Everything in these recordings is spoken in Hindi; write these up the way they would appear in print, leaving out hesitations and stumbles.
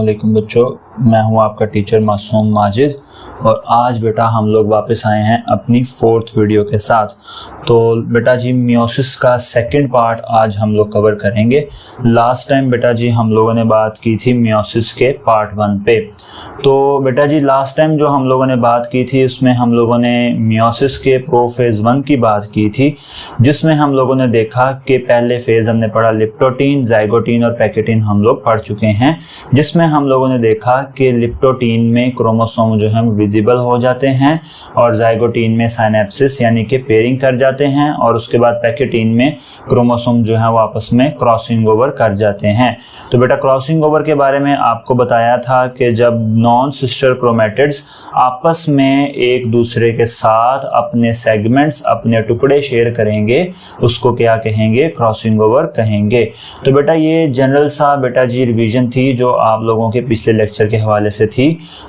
अस्सलामुअलैकुम बच्चों, मैं हूं आपका टीचर मासूम माजिद और आज बेटा हम लोग वापस आए हैं अपनी फोर्थ वीडियो के साथ। तो बेटा जी मियोसिस का सेकंड पार्ट आज हम लोग कवर करेंगे। लास्ट टाइम बेटा जी हम लोगों ने बात की थी मियोसिस के पार्ट 1 पे। तो बेटा जी लास्ट टाइम जो हम लोगों ने बात की थी उसमें हम लोगों ने मियोसिस के प्रोफेज 1 की बात की थी, जिसमें हम लोगों ने देखा कि पहले फेज हमने पढ़ा लिप्टोटीन, जाइगोटीन और पैकेटीन हम लोग पढ़ चुके हैं, जिसमें हम लोगों ने देखा कि लिप्टोटीन में क्रोमोसोम जो है विजिबल हो जाते हैं और जाइगोटीन में साइनेप्सिस यानी कि पेयरिंग कर जाते हैं और उसके बाद पैकेटीन में क्रोमोसोम जो है वो आपस में क्रॉसिंग ओवर कर जाते हैं। तो बेटा क्रॉसिंग ओवर के बारे में आपको बताया था कि जब नॉन सिस्टर क्रोमैटिड्स आपस में एक दूसरे के साथ अपने सेगमेंट्स, अपने टुकड़े शेयर करेंगे उसको क्या कहेंगे, क्रॉसिंग ओवर कहेंगे। तो बेटा ये जनरल सा बेटा जी रिवीजन थी जो आप लोगों के पिछले लेक्चर के हवाले से थी।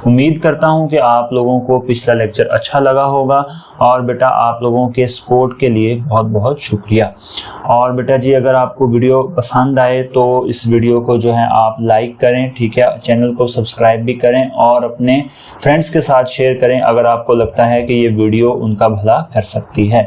उम्मीद करता हूं कि आप लोगों को पिछला लेक्चर अच्छा लगा होगा और बेटा आप लोगों के सपोर्ट के लिए बहुत बहुत शुक्रिया। और बेटा जी अगर आपको वीडियो पसंद आए तो इस वीडियो को जो है आप लाइक करें, ठीक है, चैनल को सब्सक्राइब भी करें और अपने फ्रेंड्स के साथ शेयर करें अगर आपको लगता है कि ये वीडियो उनका भला कर सकती है।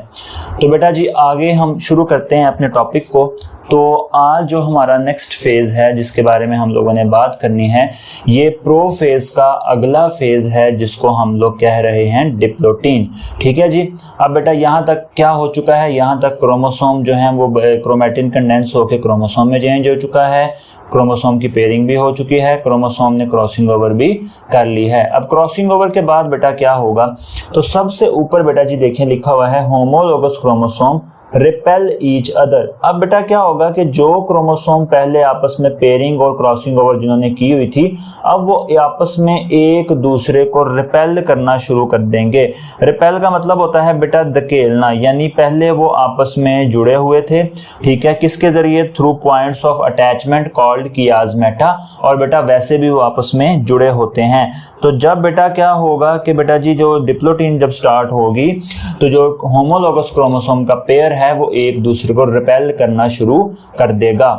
तो बेटा जी आगे हम शुरू करते हैं अपने टॉपिक को। तो आज जो हमारा नेक्स्ट फेज है जिसके बारे में हम लोगों ने बात करनी है, ये प्रो फेज का अगला फेज है जिसको हम लोग कह रहे हैं डिप्लोटीन। ठीक है जी। अब बेटा यहाँ तक क्या हो चुका है, यहाँ तक क्रोमोसोम जो है वो क्रोमैटिन कंडेंस होकर क्रोमोसोम में चेंज हो चुका है, क्रोमोसोम की पेयरिंग भी हो चुकी है, क्रोमोसोम ने क्रॉसिंग ओवर भी कर ली है। अब क्रॉसिंग ओवर के बाद बेटा क्या होगा, तो सबसे ऊपर बेटा जी देखें लिखा हुआ है homologous chromosome repel each other. अब बेटा क्या होगा कि जो क्रोमोसोम पहले आपस में पेयरिंग और क्रॉसिंग ओवर जिन्होंने की हुई थी, अब वो आपस में एक दूसरे को रिपेल करना शुरू कर देंगे। रिपेल का मतलब होता है बेटा धकेलना, यानी पहले वो आपस में जुड़े हुए थे, ठीक है, किसके जरिए, through points of attachment called chiasmata, और बेटा वैसे भी वो आपस में जुड़े होते हैं। तो जब बेटा क्या होगा कि बेटा जी जो डिप्लोटीन जब स्टार्ट होगी तो जो होमोलोगस क्रोमोसोम का पेयर है वो एक दूसरे को रिपेल करना शुरू कर देगा।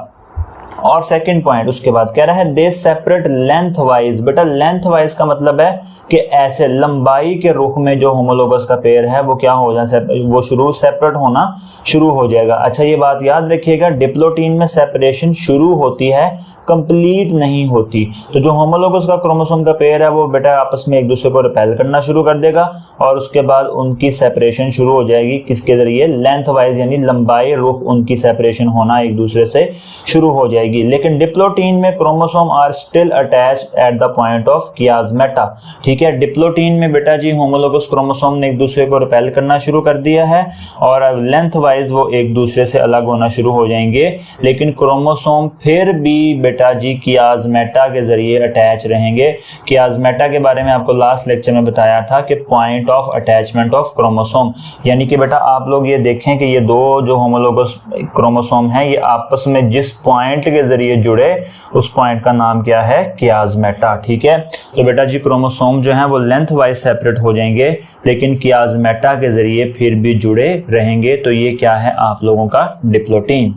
और सेकंड पॉइंट उसके बाद कह रहा है दे सेपरेट लेंथ वाइज। बेटा लेंथ वाइज का मतलब है कि ऐसे लंबाई के रुख में जो होमोलोगस का पेयर है वो क्या हो जाए, वो सेपरेट होना शुरू हो जाएगा। अच्छा ये बात याद रखिएगा, डिप्लोटीन में सेपरेशन शुरू होती है, कंप्लीट नहीं होती। तो जो होमोलोगस का क्रोमोसोम का पेयर है वो बेटा आपस में एक दूसरे को रिपेल करना शुरू कर देगा और उसके बाद उनकी सेपरेशन शुरू हो जाएगी, किसके जरिए, लेंथ वाइज, यानी लंबाई रुख उनकी सेपरेशन होना एक दूसरे से शुरू हो जाएगी। लेकिन डिप्लोटीन में chromosome are still attached at the point of chiasmata. ठीक है, डिप्लोटीन में बेटा जी होमोलोगस क्रोमोसोम ने एक दूसरे को रिपेल करना शुरू कर दिया है और अब लेंथ वाइज वो एक दूसरे से अलग होना शुरू हो जाएंगे, लेकिन क्रोमोसोम फिर भी बेटा जी कियाजमेटा के जरिए अटैच रहेंगे। कियाजमेटा के बारे में आपको लास्ट लेक्चर में बताया था कि point of attachment of chromosome, यानी कि बेटा आप लोग ये देखें कि ये दो जो होमोलोगस क्रोमोसोम हैं ये आपस में जिस पॉइंट के जरिए जुड़े उस पॉइंट का नाम क्या है, कियाजमेटा। ठीक है, तो बेटा जी क्रोमोसोम जो है वो लेंथ वाइज सेपरेट हो जाएंगे लेकिन कियाजमेटा के जरिए फिर भी जुड़े रहेंगे। तो ये क्या है आप लोगों का डिप्लोटीन।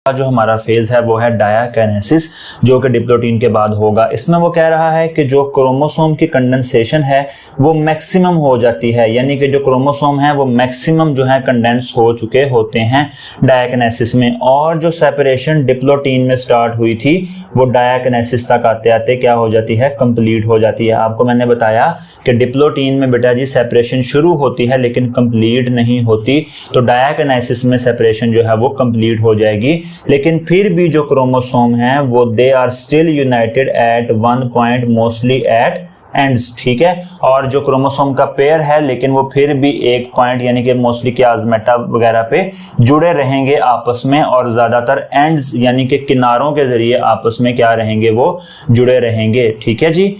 जो हमारा फेज है वो है डायाकिनेसिस, जो कि डिप्लोटीन के बाद होगा। इसमें वो कह रहा है कि जो क्रोमोसोम की कंडेंसेशन है वो मैक्सिमम हो जाती है, यानी कि जो क्रोमोसोम है वो मैक्सिमम जो है कंडेंस हो चुके होते हैं डायाकिनेसिस में, और जो सेपरेशन डिप्लोटीन में स्टार्ट हुई थी वो डायाकिनेसिस तक आते आते क्या हो जाती है, कंप्लीट हो जाती है। आपको मैंने बताया कि डिप्लोटीन में बेटा जी सेपरेशन शुरू होती है लेकिन कंप्लीट नहीं होती, तो डायाकिनेसिस में सेपरेशन जो है वो कंप्लीट हो जाएगी, लेकिन फिर भी जो क्रोमोसोम है वो they are still united at one point, mostly at ends. ठीक है, और जो क्रोमोसोम का पेयर है लेकिन वो फिर भी एक पॉइंट यानी कि मोस्टली कियाजमेटा वगैरह पे जुड़े रहेंगे आपस में, और ज्यादातर एंड्स यानी कि किनारों के जरिए आपस में क्या रहेंगे, वो जुड़े रहेंगे। ठीक है जी।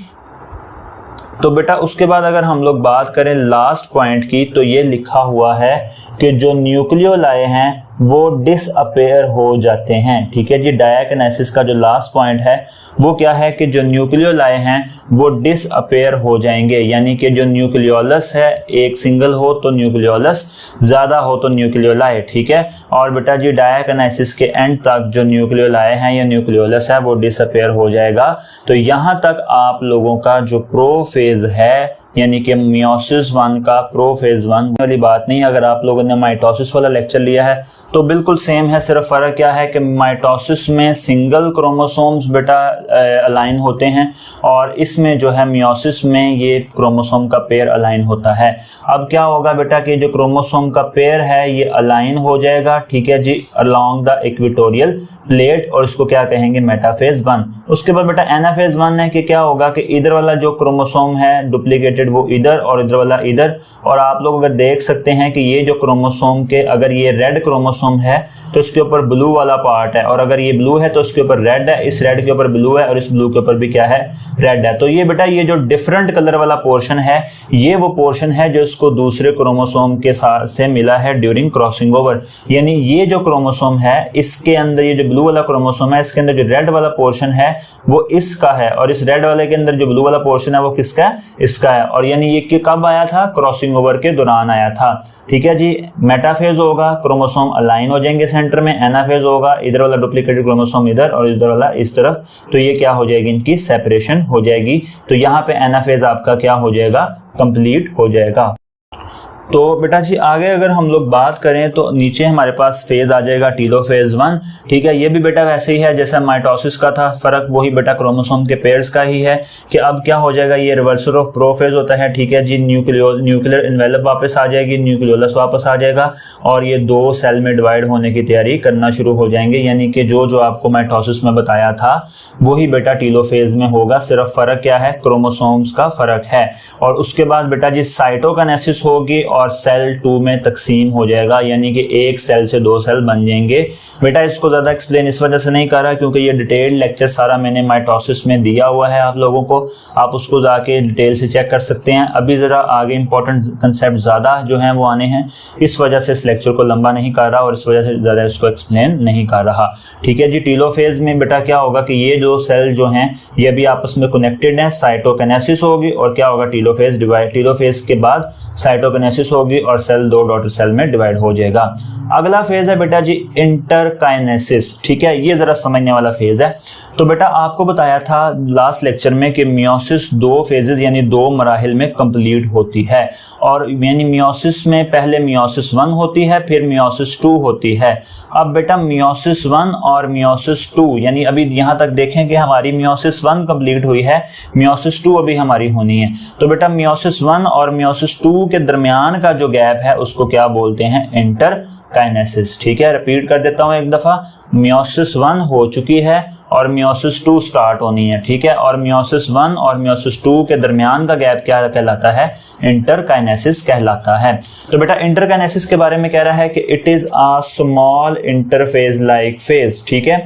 तो बेटा उसके बाद अगर हम लोग बात करें लास्ट पॉइंट की, तो ये लिखा हुआ है कि जो न्यूक्लियोलाई हैं वो डिसअपेयर हो जाते हैं। ठीक है जी, डायाकिनेसिस का जो लास्ट पॉइंट है वो क्या है कि जो न्यूक्लियोलाई हैं वो डिसअपेयर हो जाएंगे, यानी कि जो न्यूक्लियोलस है, एक सिंगल हो तो न्यूक्लियोलस, ज्यादा हो तो न्यूक्लियोलाई। ठीक है, और बेटा जी डायाकिनेसिस के एंड तक जो न्यूक्लियोलाई हैं या न्यूक्लियोलस है वो डिसअपेयर हो जाएगा। तो यहां तक आप लोगों का जो प्रोफेज है यानी कि मियोसिस 1 का प्रोफेज 1 वाली बात नहीं। अगर आप लोगों ने माइटोसिस वाला लेक्चर लिया है तो बिल्कुल सेम है, सिर्फ फर्क क्या है कि माइटोसिस में सिंगल क्रोमोसोम्स बेटा अलाइन होते हैं और इसमें जो है मियोसिस में ये क्रोमोसोम का पेयर अलाइन होता है। अब क्या होगा बेटा कि जो क्रोमोसोम का पेयर है ये अलाइन हो जाएगा, ठीक है जी, अलोंग द इक्वेटोरियल प्लेट, और इसको क्या कहेंगे, मेटाफेज 1। उसके बाद बेटा एनाफेज 1 है कि क्या होगा कि इधर वाला जो क्रोमोसोम है डुप्लीकेटेड वो इधर और इधर वाला इधर, और आप लोग अगर देख सकते हैं कि ये जो क्रोमोसोम के अगर ये रेड क्रोमोसोम है तो इसके ऊपर ब्लू वाला पार्ट है, और अगर ये ब्लू है तो इसके ऊपर रेड है, इस रेड के ऊपर ब्लू है और इस ब्लू के ऊपर भी क्या है, रेड है। तो ये बेटा ये जो डिफरेंट कलर वाला पोर्शन है ये वो पोर्शन है जो इसको दूसरे क्रोमोसोम के साथ से मिला है ड्यूरिंग क्रॉसिंग ओवर। यानी ये जो क्रोमोसोम है इसके अंदर ये जो ब्लू वाला क्रोमोसोम है इसके अंदर जो रेड वाला पोर्शन है वो इसका है, और इस रेड वाले के अंदर जो ब्लू वाला पोर्शन है वो किसका है, इसका है। और यानी ये कब आया था, क्रॉसिंग ओवर के दौरान आया था। ठीक है जी, मेटाफेज होगा, क्रोमोसोम अलाइन हो जाएंगे सेंटर में, एनाफेज होगा, इधर वाला डुप्लीकेटेड क्रोमोसोम इधर और इधर वाला इस तरफ, तो ये क्या हो जाएगी, इनकी सेपरेशन हो जाएगी। तो यहाँ पे एनाफेज आपका क्या हो जाएगा, कंप्लीट हो जाएगा। तो बेटा जी आगे अगर हम लोग बात करें तो नीचे हमारे पास फेज आ जाएगा टीलोफेज 1। ठीक है, ये भी बेटा वैसे ही है जैसा माइटोसिस का था, फर्क वही बेटा क्रोमोसोम के पेयर्स का ही है कि अब क्या हो जाएगा, ये रिवर्सल ऑफ प्रोफेज होता है। ठीक है जी, न्यूक्लियर इन्वेलप वापस आ जाएगी, न्यूक्लियोलस वापस आ जाएगा और ये दो सेल में डिवाइड होने की तैयारी करना शुरू हो जाएंगे। यानी कि जो आपको माइटोसिस में बताया था वही बेटा टीलोफेज में होगा, सिर्फ फर्क क्या है, क्रोमोसोम्स का फर्क है। और उसके बाद बेटा जी साइटोकिनेसिस होगी और सेल 2 में तकसीम हो जाएगा, यानी कि एक सेल से 2 सेल बन जाएंगे। बेटा इसको ज्यादा एक्सप्लेन इस वजह से नहीं कर रहा क्योंकि ये डिटेल लेक्चर सारा मैंने माइटोसिस में दिया हुआ है आप लोगों को, आप उसको जाके डिटेल से चेक कर सकते हैं। अभी जरा आगे इंपॉर्टेंट कंसेप्ट ज्यादा जो हैं वो आने हैं, इस वजह से इस लेक्चर को लंबा नहीं कर रहा और इस वजह से ज्यादा इसको एक्सप्लेन नहीं कर रहा। ठीक है जी, टीलोफेज में बेटा क्या होगा कि ये दो सेल जो हैं ये भी आपस में कनेक्टेड हैं, साइटोकिनेसिस होगी और क्या होगा, टीलोफेज डिवाइड, टीलोफेज के बाद साइटोकिनेसिस होगी और सेल 2 डॉटर सेल में डिवाइड हो जाएगा। अगला फेज है बेटा जी इंटरकाइनेसिस। ठीक है, ये जरा समझने वाला फेज है। तो बेटा आपको बताया था लास्ट लेक्चर में कि मियोसिस 2 फेजेस यानी 2 मराहिल में कंप्लीट होती है, और यानी मियोसिस में पहले मियोसिस 1 होती है फिर मियोसिस 2 होती है। अब बेटा मियोसिस 1 और मियोसिस 2 यानी अभी यहां तक देखें कि हमारी मियोसिस 1 कंप्लीट हुई है, मियोसिस 2 अभी हमारी होनी है। तो बेटा मियोसिस 1 और मियोसिस 2 के दरमियान का जो गैप है उसको क्या बोलते हैं, इंटरकाइनेसिस। ठीक है, रिपीट कर देता हूं एक दफा, मियोसिस 1 हो चुकी है और मियोसिस 2 स्टार्ट होनी है। ठीक है, और मियोसिस 1 और मियोसिस 2 के दरमियान का गैप क्या कहलाता है, इंटरकाइनेसिस कहलाता है। तो बेटा इंटरकाइनेसिस के बारे में कह रहा है कि it is a small interphase like phase. ठीक है,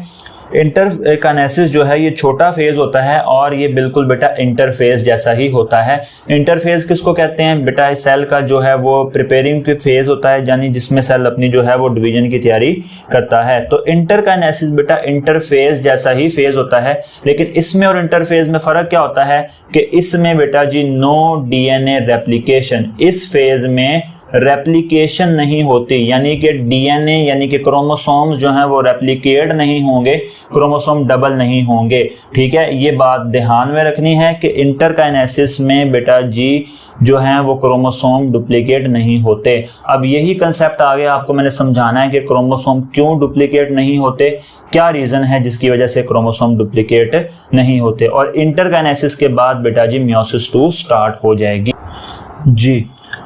इंटरकाइनेसिस जो है ये छोटा फेज होता है और ये बिल्कुल बेटा इंटरफेज जैसा ही होता है। इंटरफेज किसको कहते हैं बेटा, सेल का जो है वो प्रिपेयरिंग की फेज होता है, यानी जिसमें सेल अपनी जो है वो डिवीजन की तैयारी करता है। तो इंटरकाइनेसिस बेटा इंटरफेज जैसा ही फेज होता है, लेकिन इसमें और इंटरफेज में फर्क क्या होता है कि इसमें बेटा जी नो डीएनए रेप्लिकेशन, इस फेज में रेप्लिकेशन नहीं होती, यानी कि डीएनए यानी कि क्रोमोसोम जो हैं वो रेप्लिकेट नहीं होंगे, क्रोमोसोम डबल नहीं होंगे। ठीक है, ये बात ध्यान में रखनी है कि इंटरकाइनेसिस में बेटा जी जो हैं वो क्रोमोसोम डुप्लीकेट नहीं होते। अब यही कंसेप्ट आगे आपको मैंने समझाना है कि क्रोमोसोम क्यों डुप्लीकेट नहीं होते, क्या रीजन है जिसकी वजह से क्रोमोसोम डुप्लीकेट नहीं होते। और इंटरकाइनेसिस के बाद बेटा जी मियोसिस 2 स्टार्ट हो जाएगी जी।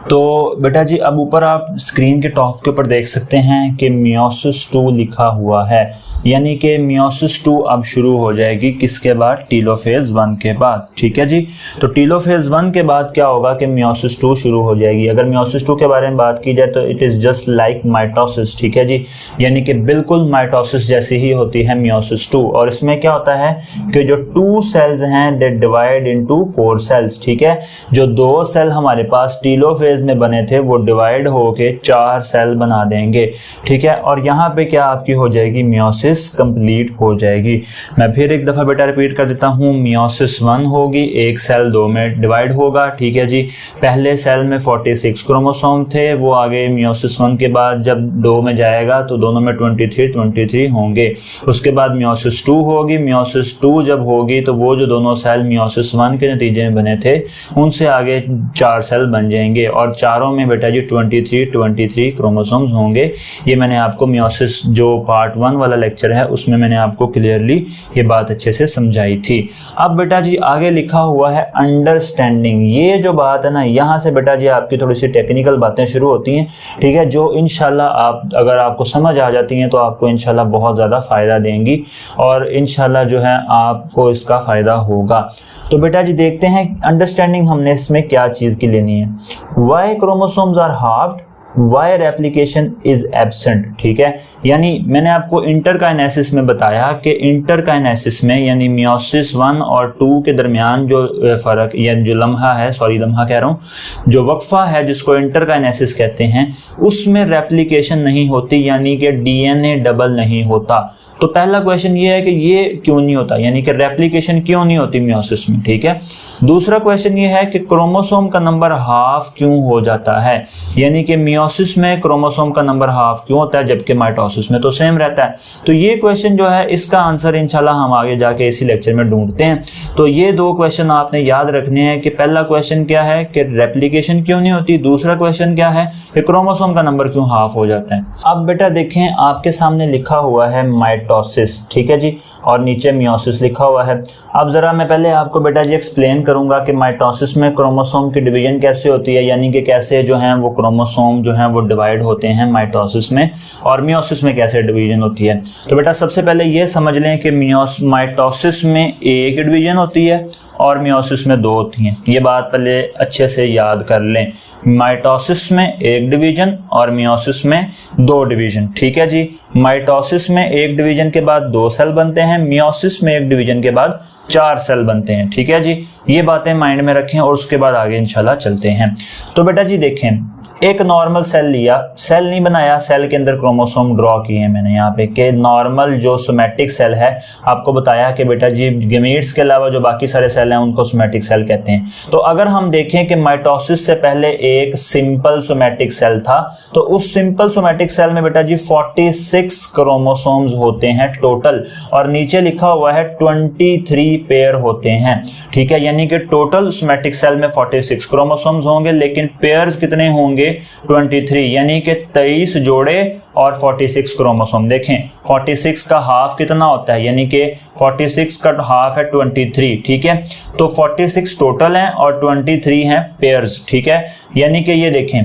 तो बेटा जी अब ऊपर आप स्क्रीन के टॉप के ऊपर देख सकते हैं कि मियोसिस 2 लिखा हुआ है। यानी कि मियोसिस 2 अब शुरू हो जाएगी किसके बाद, टेलोफेज 1 के बाद। ठीक है जी, तो टेलोफेज 1 के बाद क्या होगा कि मियोसिस 2 शुरू हो जाएगी। अगर मियोसिस 2 के बारे में बात की जाए तो it is just like mitosis. ठीक है जी, यानी कि बिल्कुल माइटोसिस जैसी ही होती है मियोसिस 2। और इसमें क्या होता है कि जो 2 सेल्स हैं दे डिवाइड इनटू 4 सेल्स। ठीक है, जो 2 सेल हमारे पास टेलोफेज में बने थे वो डिवाइड होके 4 सेल बना देंगे। ठीक है, और यहाँ पे क्या आपकी हो जाएगी, मियोसिस कंप्लीट हो जाएगी। मैं फिर एक दफा बेटा रिपीट कर देता हूँ, मियोसिस 1 होगी, एक सेल 2 में डिवाइड होगा। ठीक है जी, पहले सेल में 46 क्रोमोसोम थे, वो आगे मियोसिस 1 के बाद जब 2 में जाएगा तो दोनों में 23 होंगे। उसके बाद मियोसिस 2 होगी, मियोसिस 2 जब होगी तो वो जो दोनों सेल मियोसिस 1 के नतीजे में बने थे उनसे आगे 4 सेल बन जाएंगे और चारों में बेटा जी 23 क्रोमोसोम्स होंगे। ये मैंने आपको मियोसिस जो पार्ट 1 वाला लेक्चर है उसमें मैंने आपको क्लियरली ये बात अच्छे से समझाई थी। अब बेटा जी आगे लिखा हुआ है अंडरस्टैंडिंग। ये जो बात है ना, यहाँ से बेटा जी आपकी थोड़ी सी टेक्निकल बातें शुरू होती हैं। ठीक है, जो इंशाल्लाह आप अगर आपको समझ आ जाती हैं तो आपको इंशाल्लाह बहुत ज़्यादा फ़ायदा देंगी और इंशाल्लाह जो है आपको इसका फ़ायदा होगा। तो बेटा जी देखते हैं अंडरस्टैंडिंग हमने इसमें क्या चीज़ की लेनी है। Y chromosomes are halved, Y replication is absent. ठीक है, यानी मैंने आपको इंटरकाइनेसिस में बताया कि इंटरकाइनेसिस में यानी मियोसिस 1 और 2 के दरमियान जो फर्क या जो लम्हा है, लम्हा कह रहा हूँ, जो वक्फा है जिसको इंटरकाइनेसिस कहते हैं, उसमें रेप्लिकेशन नहीं होती, यानी कि डीएनए डबल नहीं होता। तो पहला क्वेश्चन ये है कि ये क्यों नहीं होता, यानी कि रेप्लिकेशन क्यों नहीं होती मियोसिस में। ठीक है, दूसरा क्वेश्चन ये है कि क्रोमोसोम का नंबर हाफ क्यों हो जाता है, यानी कि मियोसिस में क्रोमोसोम का नंबर हाफ क्यों होता है जबकि माइटोसिस में तो सेम रहता है। तो ये क्वेश्चन जो है इसका आंसर इंशाल्लाह हम आगे जाके इसी लेक्चर में ढूंढते हैं। तो ये 2 क्वेश्चन आपने याद रखने हैं कि पहला क्वेश्चन क्या है कि रेप्लिकेशन क्यों नहीं होती, दूसरा क्वेश्चन क्या है कि क्रोमोसोम का नंबर क्यों हाफ हो जाता है। अब बेटा देखें आपके सामने लिखा हुआ है माइटोसिस, ठीक है जी, और नीचे मियोसिस लिखा हुआ है। अब जरा मैं पहले आपको बेटा जी एक्सप्लेन करूंगा कि माइटोसिस में क्रोमोसोम की डिवीजन कैसे होती है, यानी कि कैसे जो है वो क्रोमोसोम जो है वो डिवाइड होते हैं माइटोसिस में, और मियोसिस में कैसे डिवीजन होती है। तो बेटा सबसे पहले ये समझ लें कि माइटोसिस में एक डिवीजन होती है और मियोसिस में 2 होती हैं। ये बात पहले अच्छे से याद कर लें, माइटोसिस में एक डिवीजन और मियोसिस में 2 डिवीजन। ठीक है जी, माइटोसिस में एक डिवीजन के बाद 2 सेल बनते हैं, मियोसिस में एक डिवीजन के बाद 4 सेल बनते हैं। ठीक है जी, ये बातें माइंड में रखें और उसके बाद आगे इंशाल्लाह चलते हैं। तो बेटा जी देखें, एक नॉर्मल सेल लिया, सेल नहीं बनाया, सेल के अंदर क्रोमोसोम ड्रॉ किए हैं मैंने यहाँ पे कि नॉर्मल जो सोमैटिक सेल है, आपको बताया कि बेटा जी गेमीट्स के अलावा जो बाकी सारे सेल हैं उनको सोमैटिक सेल कहते हैं। तो अगर हम देखें कि माइटोसिस से पहले एक सिंपल सोमैटिक सेल था, तो उस सिंपल सोमैटिक सेल में बेटा जी 46 क्रोमोसोम्स होते हैं टोटल, और नीचे लिखा हुआ है 23 पेयर होते हैं। ठीक है, यानी कि टोटल सोमैटिक सेल में 46 क्रोमोसोम्स होंगे, लेकिन पेयर्स कितने होंगे 23, यानी कि 23 जोड़े और 46 क्रोमोसोम। देखें 46 का हाफ कितना होता है, यानी कि 46 का हाफ है 23। ठीक है, तो 46 टोटल हैं और 23 हैं पेयर्स। ठीक है, यानी कि ये देखें,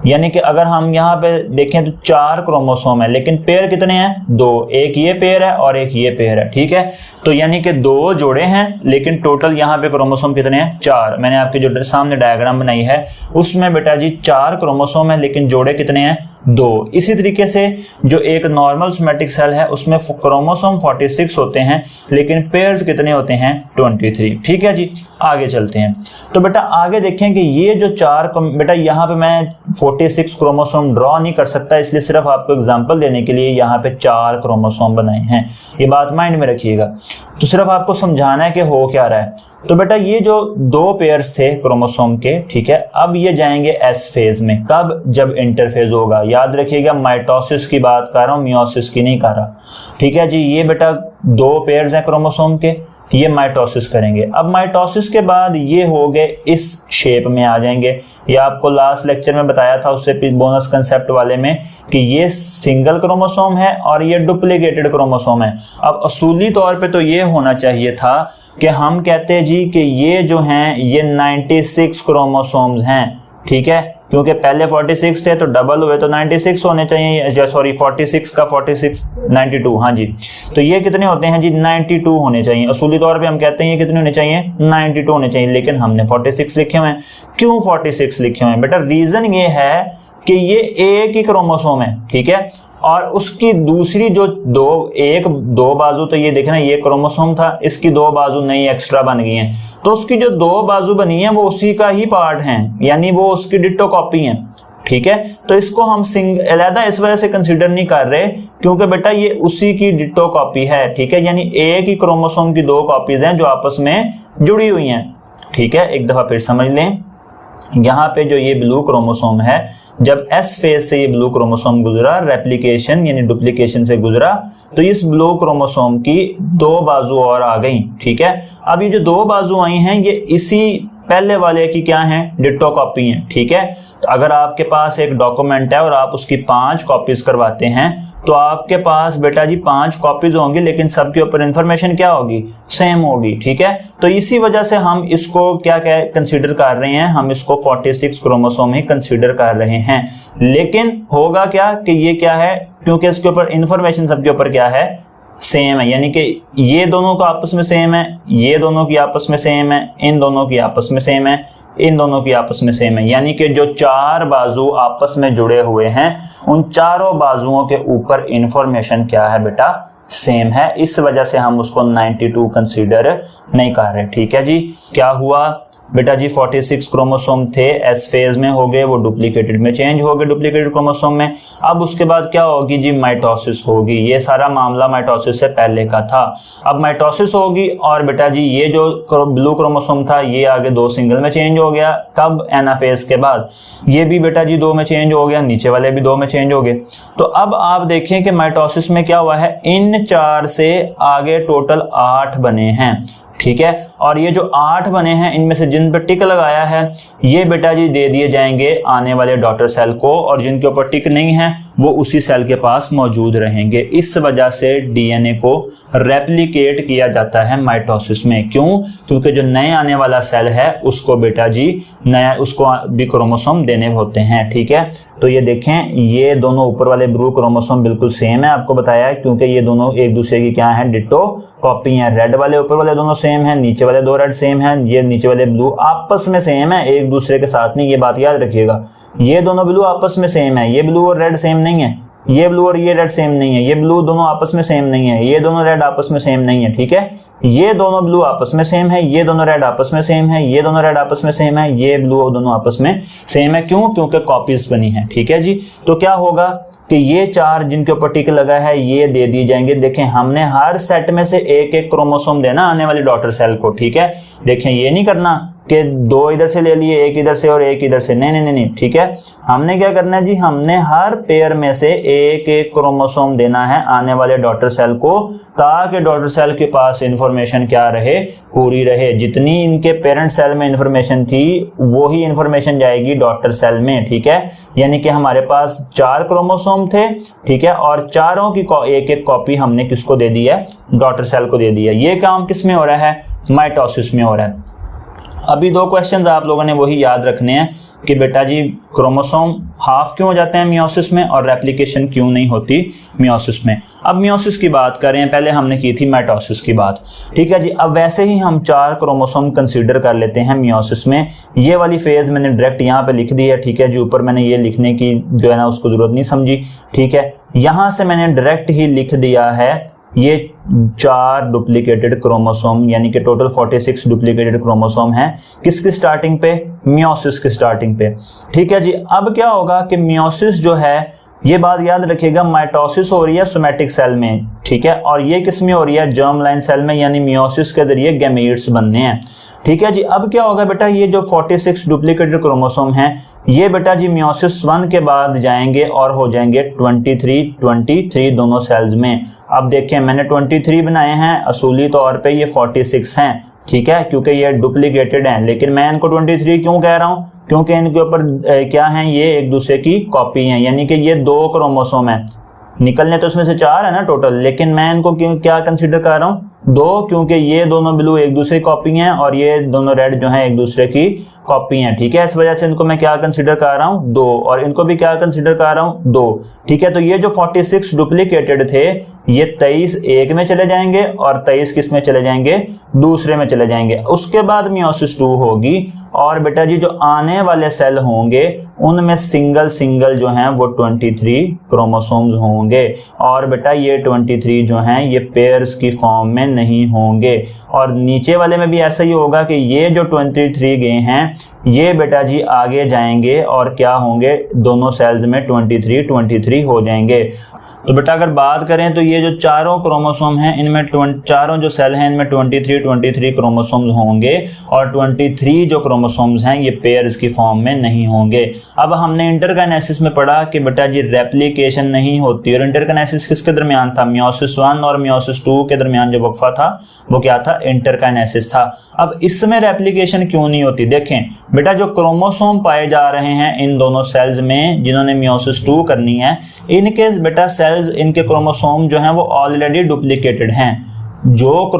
यानी कि अगर हम यहाँ पे देखें तो 4 क्रोमोसोम है, लेकिन पेयर कितने हैं 2, एक ये पेयर है और एक ये पेयर है। ठीक है, तो यानी कि 2 जोड़े हैं, लेकिन टोटल यहाँ पे क्रोमोसोम कितने हैं 4। मैंने आपके जो सामने डायग्राम बनाई है उसमें बेटा जी 4 क्रोमोसोम है, लेकिन जोड़े कितने हैं 2। इसी तरीके से जो एक नॉर्मल सोमैटिक सेल है उसमें क्रोमोसोम 46 होते हैं, लेकिन पेयर्स कितने होते हैं 23। ठीक है जी, आगे चलते हैं। तो बेटा आगे देखें कि ये जो 4 बेटा यहाँ पे मैं 46 क्रोमोसोम ड्रॉ नहीं कर सकता, इसलिए सिर्फ आपको एग्जांपल देने के लिए यहाँ पे 4 क्रोमोसोम बनाए हैं। ये बात माइंड में रखिएगा, तो सिर्फ आपको समझाना है कि हो क्या रहा है। तो बेटा ये जो 2 पेयर्स थे क्रोमोसोम के, ठीक है, अब ये जाएंगे एस फेज में। कब? जब इंटरफेज होगा। याद रखिएगा माइटोसिस की बात कर रहा हूं, मियोसिस की नहीं कर रहा। ठीक है जी, ये बेटा 2 पेयर्स हैं क्रोमोसोम के, ये माइटोसिस करेंगे। अब माइटोसिस के बाद ये हो गए इस शेप में आ जाएंगे। ये आपको लास्ट लेक्चर में बताया था उससे बोनस कंसेप्ट वाले में कि ये सिंगल क्रोमोसोम है और ये डुप्लीकेटेड क्रोमोसोम है। अब असूली तौर पे तो ये होना चाहिए था कि हम कहते हैं जी कि ये जो हैं ये 96 क्रोमोसोम्स हैं। ठीक है, क्योंकि पहले 46 थे तो डबल हुए तो 96 होने चाहिए, सॉरी 46 का 46 92, हाँ जी। तो ये कितने होते हैं जी 92 होने चाहिए। असूली तौर पे हम कहते हैं ये कितने होने चाहिए 92 होने चाहिए, लेकिन हमने 46 लिखे हुए हैं। क्यों 46 लिखे हुए हैं बेटा? रीजन ये है कि ये एक ही क्रोमोसोम है, ठीक है, और उसकी दूसरी जो दो बाजू, तो ये देखना ये क्रोमोसोम था, इसकी दो बाजू नई एक्स्ट्रा बन गई हैं, तो उसकी जो दो बाजू बनी है वो उसी का ही पार्ट है, यानी वो उसकी डिट्टो कॉपी है, ठीक है। तो इसको हम अलग इस वजह से कंसीडर नहीं कर रहे क्योंकि बेटा ये उसी की डिट्टो कॉपी है, ठीक है, यानी एक ही क्रोमोसोम की दो कॉपीज हैं जो आपस में जुड़ी हुई हैं, ठीक है। एक दफा फिर समझ लें, यहाँ पे जो ये ब्लू क्रोमोसोम है, जब एस फेज से ये ब्लू क्रोमोसोम गुजरा, रेप्लिकेशन यानी डुप्लीकेशन से गुजरा, तो इस ब्लू क्रोमोसोम की दो बाजू और आ गई, ठीक है। अब ये जो दो बाजू आई हैं ये इसी पहले वाले की क्या है डिट्टो कॉपी है, ठीक है। तो अगर आपके पास एक डॉक्यूमेंट है और आप उसकी 5 कॉपीज करवाते हैं तो आपके पास बेटा जी 5 कॉपीज होंगी, लेकिन सबके ऊपर इंफॉर्मेशन क्या होगी सेम होगी, ठीक है। तो इसी वजह से हम इसको क्या कंसीडर कर रहे हैं, हम इसको 46 क्रोमोसोम ही कंसीडर कर रहे हैं। लेकिन होगा क्या कि ये क्या है, क्योंकि इसके ऊपर इंफॉर्मेशन सबके ऊपर क्या है सेम है, यानी कि ये दोनों का आपस में सेम है, ये दोनों की आपस में सेम है, इन दोनों की आपस में सेम है, इन दोनों की आपस में सेम है, यानी कि जो 4 बाजू आपस में जुड़े हुए हैं उन चारों बाजुओं के ऊपर इंफॉर्मेशन क्या है बेटा सेम है। इस वजह से हम उसको 92 कंसीडर नहीं कर रहे, ठीक है जी। क्या हुआ बेटा जी 46 क्रोमोसोम थे, एस फेज में हो गए, वो डुप्लीकेटेड में चेंज हो गए, डुप्लीकेटेड क्रोमोसोम में। अब उसके बाद क्या होगी जी माइटोसिस होगी। ये सारा मामला माइटोसिस से पहले का था। अब माइटोसिस होगी और बेटा जी ये जो ब्लू क्रोमोसोम था ये आगे 2 सिंगल में चेंज हो गया। कब एनाफेज के बाद। ये भी बेटा जी 2 में चेंज हो गया, नीचे वाले भी 2 में चेंज हो गए। तो अब आप देखें कि माइटोसिस में क्या हुआ है, इन 4 से आगे टोटल 8 बने हैं, ठीक है। और ये जो 8 बने हैं इनमें से जिन पर टिक लगाया है ये बेटा जी दे दिए जाएंगे आने वाले डॉटर सेल को, और जिनके ऊपर टिक नहीं है वो उसी सेल के पास मौजूद रहेंगे। इस वजह से डीएनए को रेप्लिकेट किया जाता है माइटोसिस में। क्यों? क्योंकि जो नए आने वाला सेल है उसको बेटा जी नया उसको भी क्रोमोसोम देने होते हैं, ठीक है। तो ये देखें ये दोनों ऊपर वाले ब्लू क्रोमोसोम बिल्कुल सेम है, आपको बताया है, क्योंकि ये दोनों एक दूसरे की क्या है डिट्टो कॉपी है। रेड वाले ऊपर वाले दोनों सेम है, नीचे वाले 2 रेड सेम है, ये नीचे वाले ब्लू आपस में सेम है, एक दूसरे के साथ नहीं। ये बात याद रखिएगा, ये दोनों ब्लू आपस में सेम है, ये ब्लू और रेड सेम नहीं है, ये ब्लू और ये रेड सेम नहीं है, ये ब्लू दोनों आपस में सेम नहीं है, ये दोनों रेड आपस में सेम नहीं है, ठीक है। ये दोनों ब्लू आपस में सेम है, ये दोनों रेड आपस में सेम है, ये दोनों रेड आपस में सेम है, ये ब्लू दोनों आपस में सेम है। क्यों? क्योंकि कॉपीज बनी है, ठीक है जी। तो क्या होगा कि ये 4 जिनके ऊपर टिक लगा है ये दे दिए जाएंगे। देखें हमने हर सेट में से एक एक क्रोमोसोम देना आने वाली डॉटर सेल को, ठीक है। देखें ये नहीं करना कि 2 इधर से ले लिए, एक इधर से और एक इधर से, नहीं नहीं नहीं, ठीक है। हमने क्या करना है जी, हमने हर पेयर में से एक एक क्रोमोसोम देना है आने वाले डॉटर सेल को, ताकि डॉटर सेल के पास इंफॉर्मेशन क्या रहे पूरी रहे। जितनी इनके पेरेंट सेल में इंफॉर्मेशन थी वही इंफॉर्मेशन जाएगी डॉटर सेल में, ठीक है। यानी कि हमारे पास 4 क्रोमोसोम थे, ठीक है, और चारों की एक एक कॉपी हमने किसको दे दी है डॉटर सेल को दे दी है। ये काम किस में हो रहा है माइटोसिस में हो रहा है। अभी 2 क्वेश्चंस आप लोगों ने वही याद रखने हैं कि बेटा जी क्रोमोसोम हाफ क्यों हो जाते हैं मियोसिस में और रेप्लिकेशन क्यों नहीं होती मियोसिस में। अब मियोसिस की बात करें, पहले हमने की थी माइटोसिस की बात, ठीक है जी। अब वैसे ही हम 4 क्रोमोसोम कंसीडर कर लेते हैं मियोसिस में। ये वाली फेज मैंने डायरेक्ट यहाँ पे लिख दी है, ठीक है जी। ऊपर मैंने ये लिखने की जो है ना उसको जरूरत नहीं समझी, ठीक है। यहाँ से मैंने डायरेक्ट ही लिख दिया है ये 4 डुप्लीकेटेड क्रोमोसोम, यानी कि टोटल 46 डुप्लीकेटेड क्रोमोसोम हैं। किसकी स्टार्टिंग पे? मियोसिस की स्टार्टिंग पे, ठीक है जी। अब क्या होगा कि मियोसिस जो है, ये बात याद रखिएगा, माइटोसिस हो रही है सोमैटिक सेल में, ठीक है, और ये किस में हो रही है जर्म लाइन सेल में, यानी मियोसिस के जरिए गैमीट्स बनने हैं, ठीक है जी। अब क्या होगा बेटा, ये जो 46 डुप्लीकेटेड क्रोमोसोम हैं ये बेटा जी मियोसिस 1 के बाद जाएंगे और हो जाएंगे 23 दोनों सेल्स में। अब देखें मैंने 23 बनाए हैं, असूली तौर पे ये 46 हैं, ठीक है, क्योंकि ये डुप्लीकेटेड हैं। लेकिन मैं इनको 23 क्यों कह रहा हूँ? क्योंकि इनके ऊपर क्या है, ये एक दूसरे की कॉपी हैं, यानी कि ये 2 क्रोमोसोम है, निकलने तो इसमें से 4 है ना टोटल, लेकिन मैं इनको क्या कंसीडर कर रहा हूँ 2, क्योंकि ये दोनों ब्लू एक दूसरे की कॉपी हैं और ये दोनों रेड जो है एक दूसरे की कॉपी हैं, ठीक है। इस वजह से इनको मैं क्या कंसीडर कर रहा हूँ 2, और इनको भी क्या कंसीडर कर रहा हूँ 2, ठीक है। तो ये जो 46 डुप्लीकेटेड थे ये 23 एक में चले जाएंगे और 23 किस में चले जाएंगे, दूसरे में चले जाएंगे। उसके बाद मियोसिस 2 होगी और बेटा जी जो आने वाले सेल होंगे उनमें सिंगल सिंगल जो हैं वो 23 क्रोमोसोम्स होंगे, और बेटा ये 23 जो हैं ये पेयर्स की फॉर्म में नहीं होंगे। और नीचे वाले में भी ऐसा ही होगा कि ये जो 23 गए हैं ये बेटा जी आगे जाएंगे और क्या होंगे, दोनों सेल्स में 23 हो जाएंगे। तो बेटा अगर बात करें तो ये जो चारों क्रोमोसोम हैं इनमें चारों जो सेल हैं इनमें 23 क्रोमोसोम्स होंगे, और 23 जो क्रोमोसोम्स हैं ये पेयर्स की फॉर्म में नहीं होंगे। अब हमने इंटरकाइनेसिस में पढ़ा कि बेटा जी रेप्लिकेशन नहीं होती, और इंटरकाइनेसिस किसके दरमियान था, मियोसिस 1 और मियोसिस 2 के दरमियान जो वक्फा था वो क्या था, इंटरकाइनेसिस था। अब इसमें रेप्लिकेशन क्यों नहीं होती, देखें बेटा जो क्रोमोसोम पाए जा रहे हैं इन दोनों सेल्स में जिन्होंने मियोसिस 2 करनी है, इनके बेटा सेल्स इनके क्रोमोसोम जो हैं वो ऑलरेडी डुप्लीकेटेड हैं। जो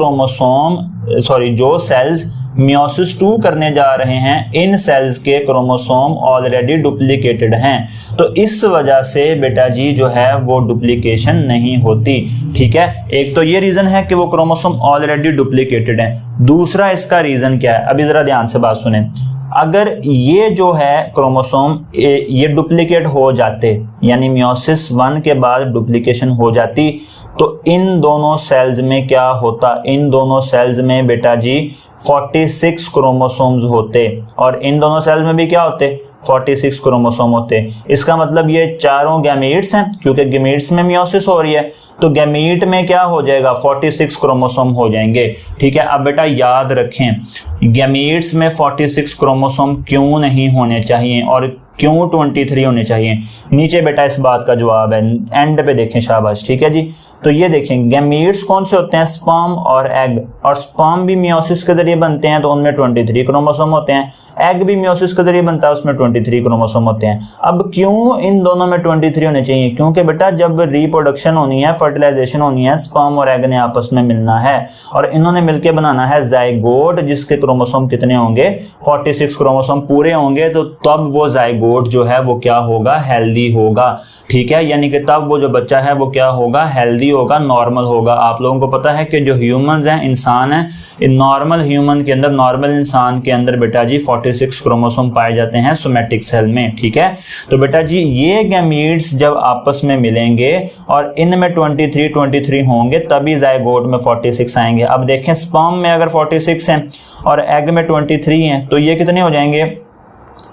सेल्स मियोसिस 2 करने जा रहे हैं इन सेल्स के क्रोमोसोम ऑलरेडी डुप्लीकेटेड हैं, तो इस वजह से बेटा जी जो है वो डुप्लीकेशन नहीं होती, ठीक है। एक तो ये रीजन है कि वो क्रोमोसोम ऑलरेडी डुप्लीकेटेड हैं। दूसरा इसका रीजन क्या है, अभी जरा ध्यान से बात सुने। अगर ये जो है क्रोमोसोम ये डुप्लीकेट हो जाते, यानी मियोसिस 1 के बाद डुप्लीकेशन हो जाती, तो इन दोनों सेल्स में क्या होता, इन दोनों सेल्स में बेटा जी 46 क्रोमोसोम्स होते, और इन दोनों सेल्स में भी क्या होते, 46 क्रोमोसोम होते। इसका मतलब ये चारों गैमीट्स हैं, क्योंकि गैमीट्स में मियोसिस हो रही है, तो गैमीट में क्या हो जाएगा, 46 क्रोमोसोम हो जाएंगे, ठीक है। अब बेटा याद रखें गैमीट्स में 46 क्रोमोसोम क्यों नहीं होने चाहिए और क्यों 23 होने चाहिए, नीचे बेटा इस बात का जवाब है, एंड पे देखें शाबाश, ठीक है जी। तो ये देखें गैमीट्स कौन से होते हैं, स्पर्म और एग, और स्पर्म भी मियोसिस के जरिए बनते हैं तो उनमें 23 क्रोमोसोम होते हैं, एग भी मियोसिस के जरिए बनता है उसमें 23 क्रोमोसोम होते हैं। अब क्यों इन दोनों में 23 होने चाहिए, क्योंकि बेटा जब रिप्रोडक्शन होनी है, फर्टिलाइजेशन होनी है, स्पर्म और एग ने आपस में मिलना है और इन्होंने मिलकर बनाना है जाइगोट, जिसके क्रोमोसोम कितने होंगे, 46 क्रोमोसोम पूरे होंगे, तो तब वो जाइगोट जो है वो क्या होगा, हेल्दी होगा, ठीक है। यानी कि तब वो जो बच्चा है वो क्या होगा, हेल्दी होगा, नॉर्मल होगा। आप लोगों को पता है कि जो ह्यूमंस हैं, इंसान हैं, इन नॉर्मल ह्यूमन के अंदर, नॉर्मल इंसान के अंदर बेटा जी 46 क्रोमोसोम पाए जाते हैं सोमैटिक सेल में, ठीक है। तो बेटा जी ये गैमीट्स जब आपस में मिलेंगे और इनमें 23 होंगे तभी जाइगोट में 46 आएंगे। अब देखें स्पर्म में अगर 46 हैं और एग में 23 हैं तो ये कितने हो जाएंगे,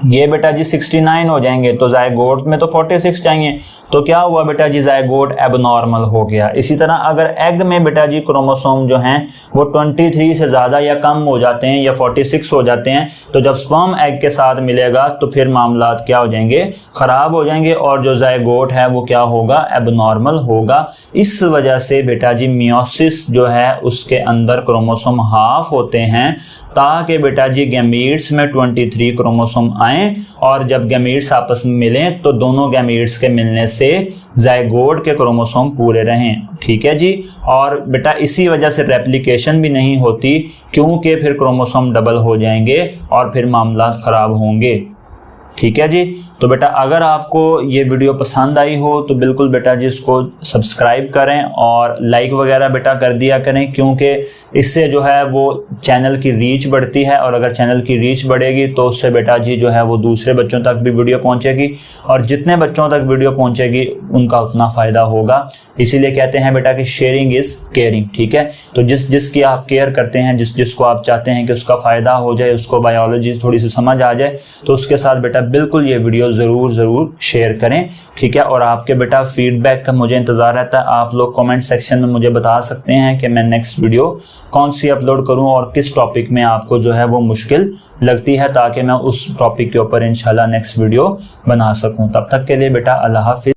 ये बेटा जी 69 हो जाएंगे, तो जाइगोट में तो 46 चाहिए, तो क्या हुआ बेटा जी, जाइगोट एबनॉर्मल हो गया। इसी तरह अगर एग में बेटा जी क्रोमोसोम जो हैं वो 23 से ज़्यादा या कम हो जाते हैं या 46 हो जाते हैं, तो जब स्पर्म एग के साथ मिलेगा तो फिर मामला क्या हो जाएंगे, ख़राब हो जाएंगे, और जो जाइगोट है वो क्या होगा, एबनॉर्मल होगा। इस वजह से बेटा जी मियोसिस जो है उसके अंदर क्रोमोसोम हाफ होते हैं, ताकि बेटा जी गैमीट्स में 23 क्रोमोसोम आए, और जब गैमीट्स आपस में मिलें तो दोनों गैमीट्स के मिलने से जाइगोट के क्रोमोसोम पूरे रहें, ठीक है जी। और बेटा इसी वजह से रेप्लिकेशन भी नहीं होती, क्योंकि फिर क्रोमोसोम डबल हो जाएंगे और फिर मामला खराब होंगे, ठीक है जी। तो बेटा अगर आपको ये वीडियो पसंद आई हो तो बिल्कुल बेटा जी इसको सब्सक्राइब करें और लाइक वगैरह बेटा कर दिया करें, क्योंकि इससे जो है वो चैनल की रीच बढ़ती है, और अगर चैनल की रीच बढ़ेगी तो उससे बेटा जी जो है वो दूसरे बच्चों तक भी वीडियो पहुंचेगी, और जितने बच्चों तक वीडियो पहुंचेगी उनका उतना फ़ायदा होगा। इसीलिए कहते हैं बेटा कि शेयरिंग इज़ केयरिंग, ठीक है। तो जिसकी आप केयर करते हैं, जिसको आप चाहते हैं कि उसका फ़ायदा हो जाए, उसको बायोलॉजी थोड़ी सी समझ आ जाए, तो उसके साथ बेटा बिल्कुल ये वीडियो ज़रूर शेयर करें, ठीक है। और आपके बेटा फीडबैक का मुझे इंतज़ार रहता है। आप लोग कमेंट सेक्शन में मुझे बता सकते हैं कि मैं नेक्स्ट वीडियो कौन सी अपलोड करूं और किस टॉपिक में आपको जो है वो मुश्किल लगती है, ताकि मैं उस टॉपिक के ऊपर इंशाल्लाह नेक्स्ट वीडियो बना सकूं। तब तक के लिए बेटा अल्लाह हाफिज़।